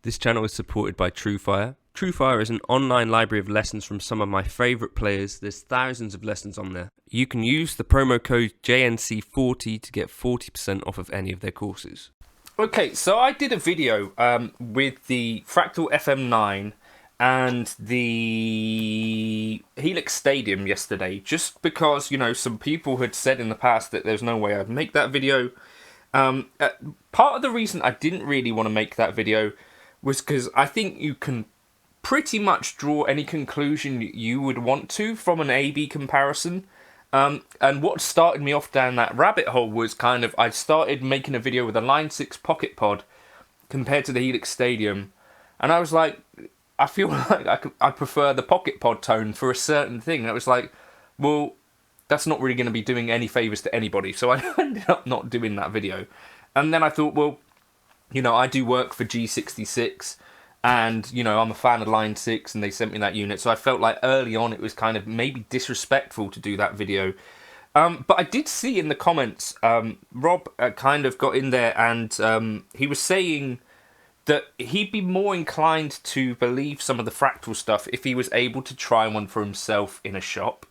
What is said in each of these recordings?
This channel is supported by Truefire. Truefire is an online library of lessons from some of my favourite players. There's thousands of lessons on there. You can use the promo code JNC40 to get 40% off of any of their courses. Okay, so I did a video with the Fractal FM9 and the Helix Stadium yesterday, just because, you know, some people had said in the past that there's no way I'd make that video. Part of the reason I didn't really want to make that video was because I think you can pretty much draw any conclusion you would want to from an A-B comparison. And what started me off down that rabbit hole was I started making a video with a Line 6 Pocket Pod compared to the Helix Stadium. And I was like, I feel like I prefer the Pocket Pod tone for a certain thing. And it was like, well, that's not really going to be doing any favours to anybody. So I ended up not doing that video. And then I thought, well, you know, I do work for G66 and, you know, I'm a fan of Line 6 and they sent me that unit. So I felt like early on it was kind of maybe disrespectful to do that video. But I did see in the comments, Rob kind of got in there and he was saying that he'd be more inclined to believe some of the Fractal stuff if he was able to try one for himself in a shop.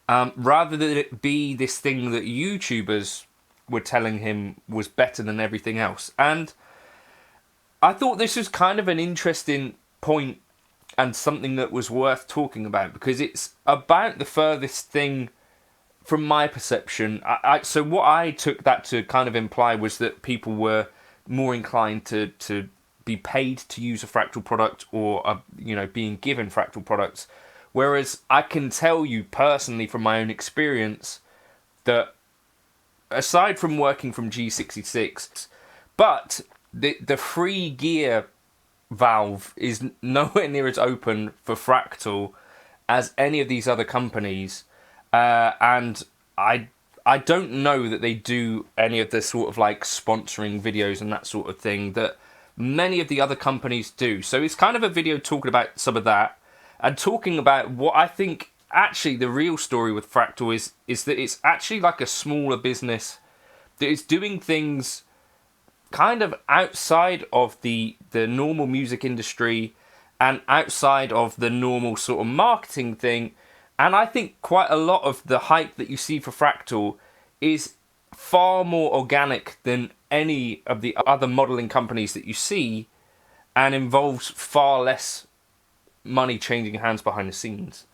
Rather than it be this thing that YouTubers were telling him was better than everything else. And I thought this was kind of an interesting point and something that was worth talking about because it's about the furthest thing from my perception. So what I took that to kind of imply was that people were more inclined to be paid to use a Fractal product or, you know, being given Fractal products. Whereas I can tell you personally from my own experience that aside from working from G66, but the free gear valve is nowhere near as open for Fractal as any of these other companies. And I don't know that they do any of the sort of like sponsoring videos and that sort of thing that many of the other companies do. So it's kind of a video talking about some of that. And talking about what I think actually the real story with Fractal is that it's actually like a smaller business that is doing things kind of outside of the normal music industry and outside of the normal sort of marketing thing. And I think quite a lot of the hype that you see for Fractal is far more organic than any of the other modeling companies that you see and involves far less money changing hands behind the scenes.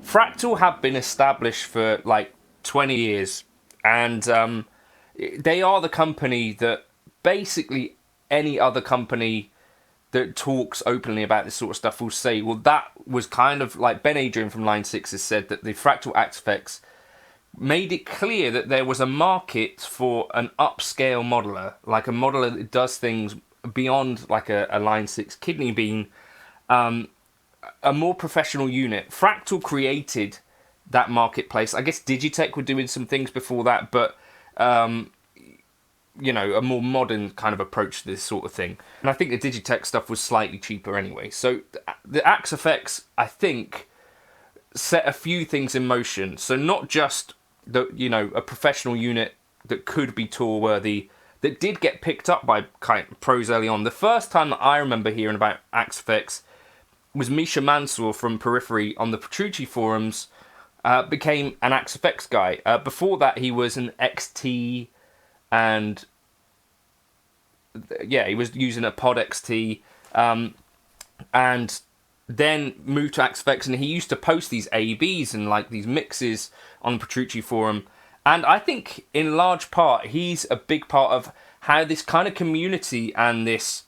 Fractal have been established for like 20 years, and they are the company that basically any other company that talks openly about this sort of stuff will say, well, that was kind of like Ben Adrian from Line 6 has said that the Fractal Axe made it clear that there was a market for an upscale modeler, like a modeler that does things beyond like a Line 6 kidney bean, a more professional unit. Fractal created that marketplace. I guess Digitech were doing some things before that, but you know, a more modern kind of approach to this sort of thing. And I think the Digitech stuff was slightly cheaper anyway. So the Axe FX, I think, set a few things in motion. So not just the, you know, a professional unit that could be tour worthy, that did get picked up by kind of pros early on. The first time that I remember hearing about Axe FX was Misha Mansoor from Periphery on the Petrucci forums, became an Axe FX guy. Before that, he was an XT, and yeah, he was using a Pod XT, and then moved to Axe FX, and he used to post these ABs and like these mixes on the Petrucci forum. And I think in large part, he's a big part of how this kind of community and this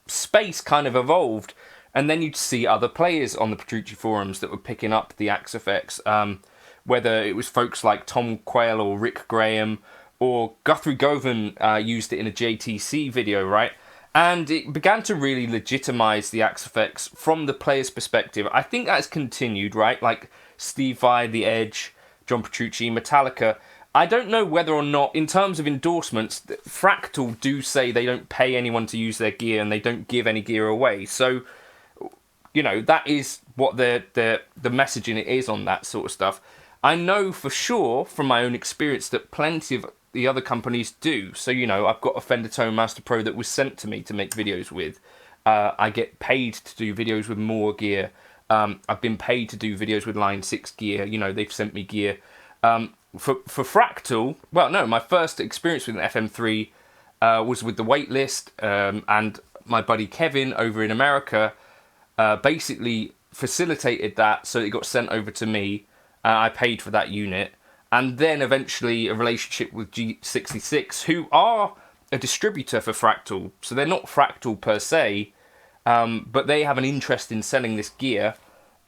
space kind of evolved. And then you'd see other players on the Petrucci forums that were picking up the Axe FX, whether it was folks like Tom Quayle or Rick Graham, or Guthrie Govan used it in a JTC video, right? And it began to really legitimize the Axe FX from the player's perspective. I think that's continued, right? Like Steve Vai, The Edge, John Petrucci, Metallica. I don't know whether or not, in terms of endorsements, Fractal do say they don't pay anyone to use their gear and they don't give any gear away. So, you know, that is what the messaging it is on that sort of stuff. I know for sure from my own experience that plenty of the other companies do. So, you know, I've got a Fender Tone Master Pro that was sent to me to make videos with. I get paid to do videos with more gear. I've been paid to do videos with Line 6 gear. You know, they've sent me gear. For Fractal, well, no, my first experience with an FM3 was with the Waitlist, and my buddy Kevin over in America basically facilitated that, so it got sent over to me. I paid for that unit, and then eventually a relationship with G66, who are a distributor for Fractal, so they're not Fractal per se, but they have an interest in selling this gear.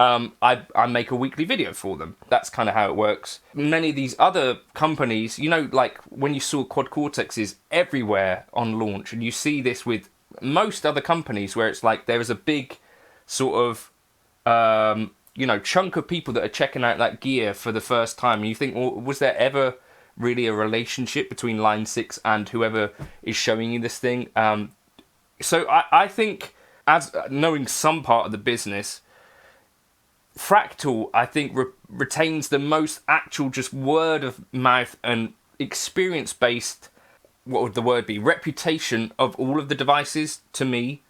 I make a weekly video for them. That's kind of how it works. Many of these other companies, you know, like when you saw Quad Cortexes everywhere on launch, and you see this with most other companies where it's like there is a big sort of, you know, chunk of people that are checking out that gear for the first time. And you think, well, was there ever really a relationship between Line 6 and whoever is showing you this thing? So I think, as knowing some part of the business, Fractal, I think, retains the most actual just word of mouth and experience-based, what would the word be, reputation of all of the devices to me.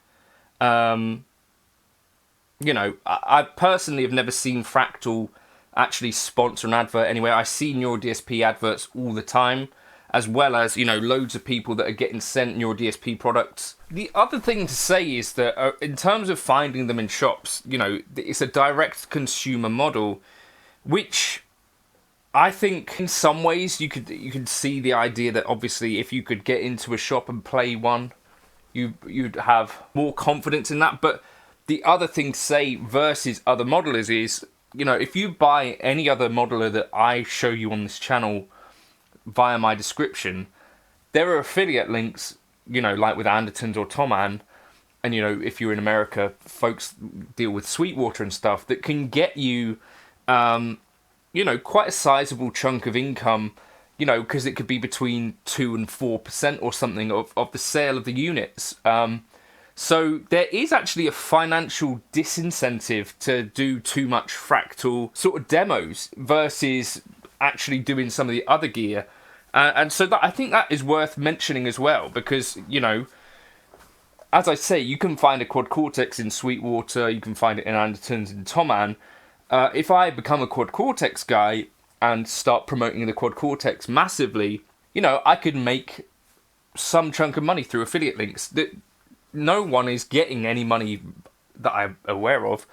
You know, I personally have never seen Fractal actually sponsor an advert anywhere. I see Neural DSP adverts all the time, as well as, you know, loads of people that are getting sent Neural DSP products. The other thing to say is that in terms of finding them in shops, you know, it's a direct consumer model, which I think in some ways you could see the idea that obviously if you could get into a shop and play one, you'd have more confidence in that. But the other thing to say versus other modelers is, you know, if you buy any other modeler that I show you on this channel via my description, there are affiliate links, you know, like with Andertons or Thomann, and, you know, if you're in America, folks deal with Sweetwater and stuff that can get you, you know, quite a sizable chunk of income, you know, because it could be between 2 and 4% or something of the sale of the units. So there is actually a financial disincentive to do too much Fractal sort of demos versus actually doing some of the other gear. And so that, I think that is worth mentioning as well, because, you know, as I say, you can find a Quad Cortex in Sweetwater, you can find it in Andertons and Thomann. If I become a Quad Cortex guy and start promoting the Quad Cortex massively, you know, I could make some chunk of money through affiliate links. That no one is getting any money that I'm aware of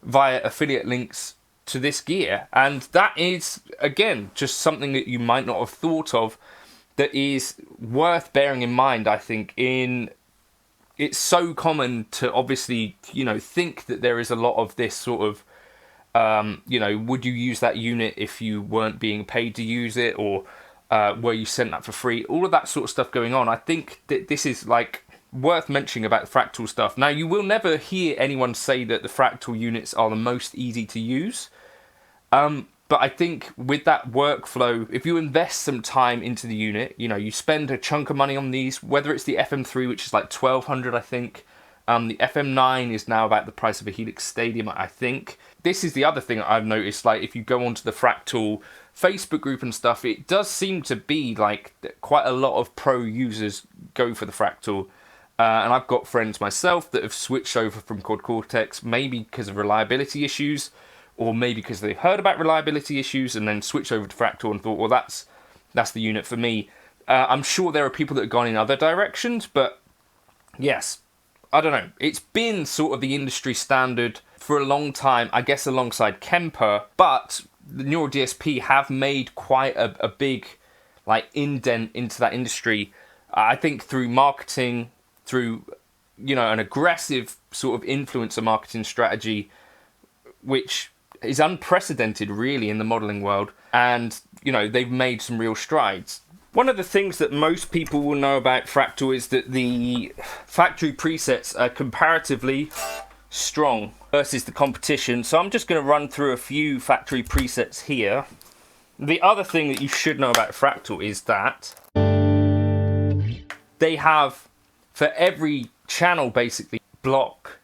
via affiliate links to this gear. And that is, again, just something that you might not have thought of that is worth bearing in mind. I think it's so common to obviously, think that there is a lot of this sort of, would you use that unit if you weren't being paid to use it, or were you sent that for free? All of that sort of stuff going on. I think that this is worth mentioning about the Fractal stuff. Now, you will never hear anyone say that the Fractal units are the most easy to use. But I think with that workflow, if you invest some time into the unit, you spend a chunk of money on these, whether it's the FM3, which is like 1,200, I think. The FM9 is now about the price of a Helix Stadium, I think. This is the other thing I've noticed, if you go onto the Fractal Facebook group and stuff, it does seem to be quite a lot of pro users go for the Fractal. And I've got friends myself that have switched over from Quad Cortex, maybe because of reliability issues, or maybe because they've heard about reliability issues and then switched over to Fractal and thought, well, that's the unit for me. I'm sure there are people that have gone in other directions, but yes, I don't know. It's been sort of the industry standard for a long time, I guess alongside Kemper, but the Neural DSP have made quite a big indent into that industry. I think through marketing, through an aggressive sort of influencer marketing strategy, which is unprecedented really in the modeling world, and they've made some real strides. One of the things that most people will know about Fractal is that the factory presets are comparatively strong versus the competition. So I'm just going to run through a few factory presets here. The other thing that you should know about Fractal is that they have, for every channel basically block,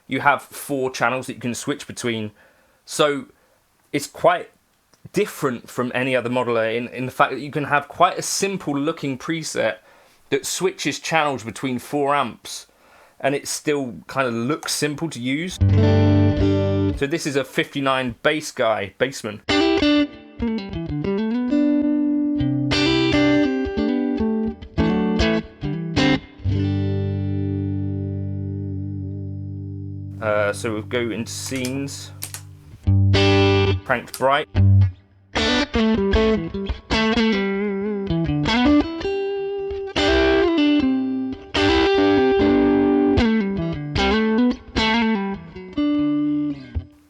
you have 4 channels that you can switch between. So it's quite different from any other modeler in the fact that you can have quite a simple looking preset that switches channels between 4 amps and it still kind of looks simple to use. So this is a 59 bassman. So we'll go into scenes, cranked bright.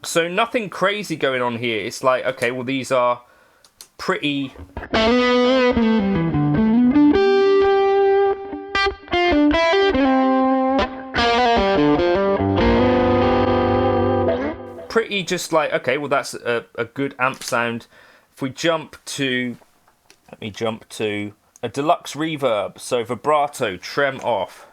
So nothing crazy going on here. It's okay, well, these are pretty just okay, well, that's a good amp sound. If we jump to, let me jump to a deluxe reverb, so vibrato, trem off.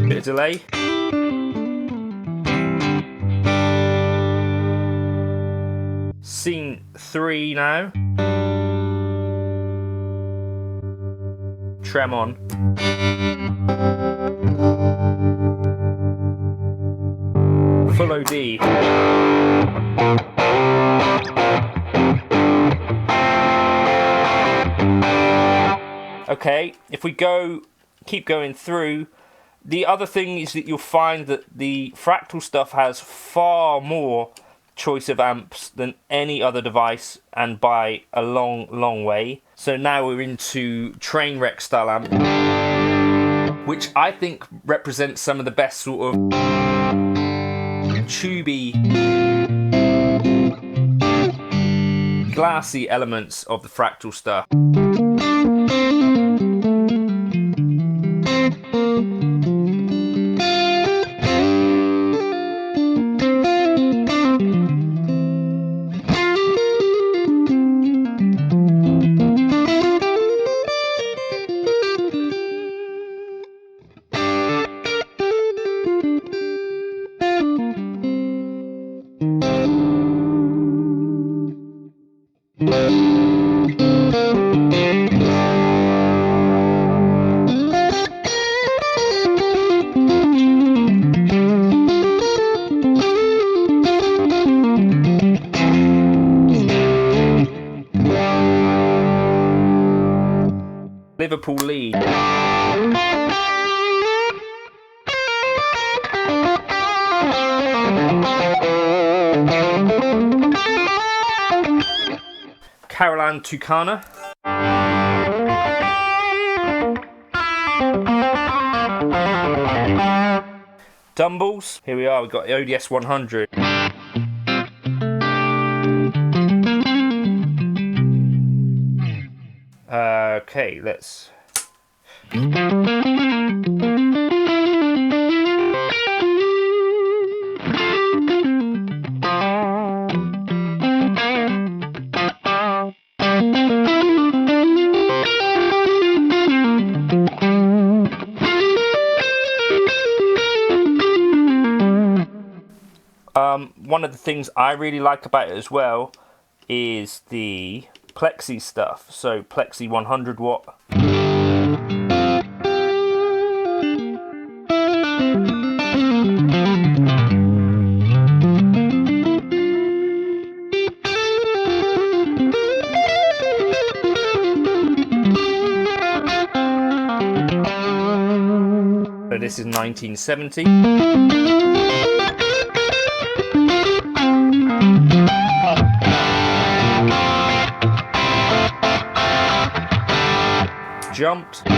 Bit of delay. Scene 3 now. Trem on. Full OD. Okay, if we keep going through, the other thing is that you'll find that the Fractal stuff has far more choice of amps than any other device, and by a long, long way. So now we're into Trainwreck style amp, which I think represents some of the best sort of tubey, glassy elements of the Fractal stuff. Liverpool lead. Caroline Tucana. Dumbles. Here we are, we've got the ODS 100. Okay, let's... One of the things I really like about it as well is the plexi stuff. So plexi 100 watt. So this is 1970. Jumped. Let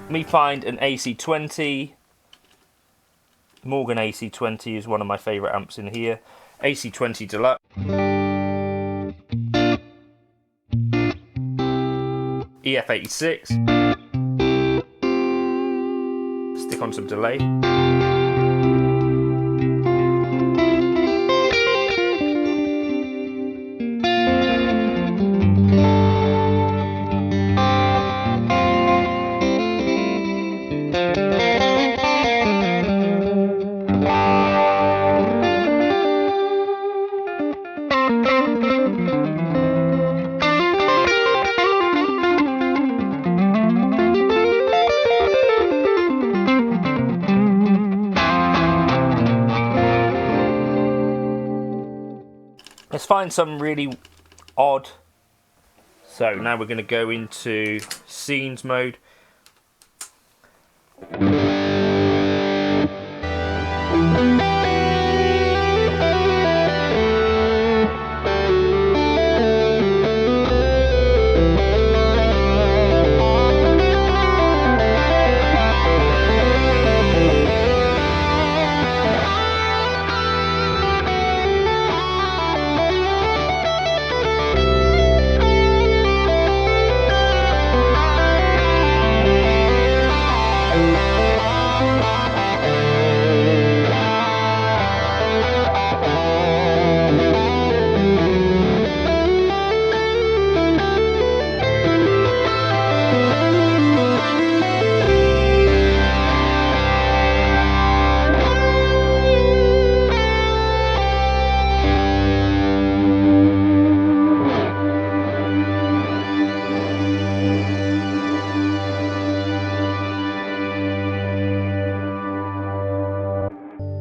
me find an AC20. Morgan AC20 is one of my favourite amps in here. AC20 Deluxe. EF86. Stick on some delay. Let's find some really odd. So now we're going to go into scenes mode.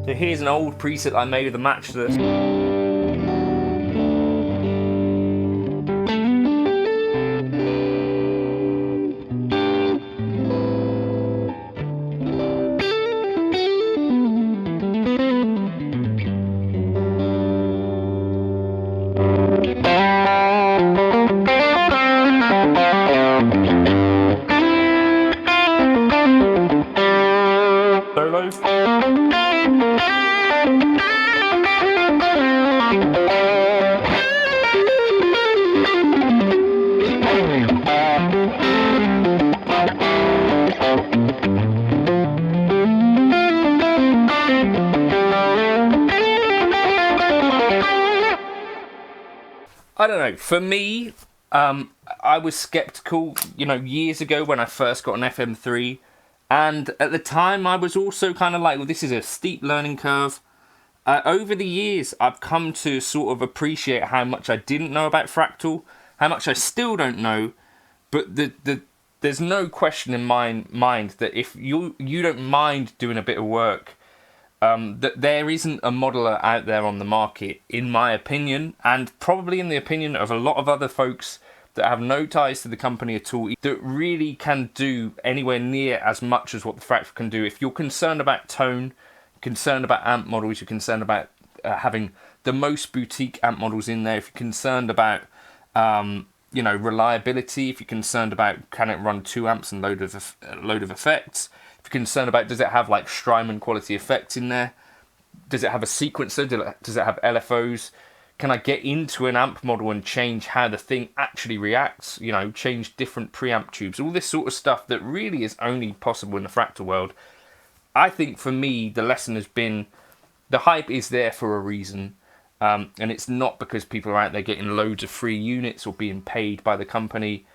So here's an old preset I made of the Matchless. Solo. I don't know, for me, I was skeptical, years ago when I first got an FM3, and at the time I was also kind of like, well, this is a steep learning curve. Over the years, I've come to sort of appreciate how much I didn't know about Fractal, how much I still don't know, but there's no question in my mind that if you don't mind doing a bit of work, that there isn't a modeler out there on the market, in my opinion, and probably in the opinion of a lot of other folks that have no ties to the company at all, that really can do anywhere near as much as what the Fractal can do. If you're concerned about tone, concerned about amp models, you're concerned about having the most boutique amp models in there, if you're concerned about you know, reliability, if you're concerned about can it run 2 amps and load of effects, if you're concerned about does it have like Strymon quality effects in there, does it have a sequencer, does it have LFOs, can I get into an amp model and change how the thing actually reacts, you know, change different preamp tubes, all this sort of stuff that really is only possible in the Fractal world. I think for me, the lesson has been, the hype is there for a reason, and it's not because people are out there getting loads of free units or being paid by the company.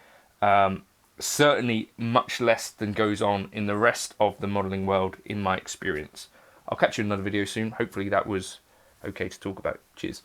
Certainly much less than goes on in the rest of the modelling world, in my experience. I'll catch you in another video soon. Hopefully that was okay to talk about. Cheers.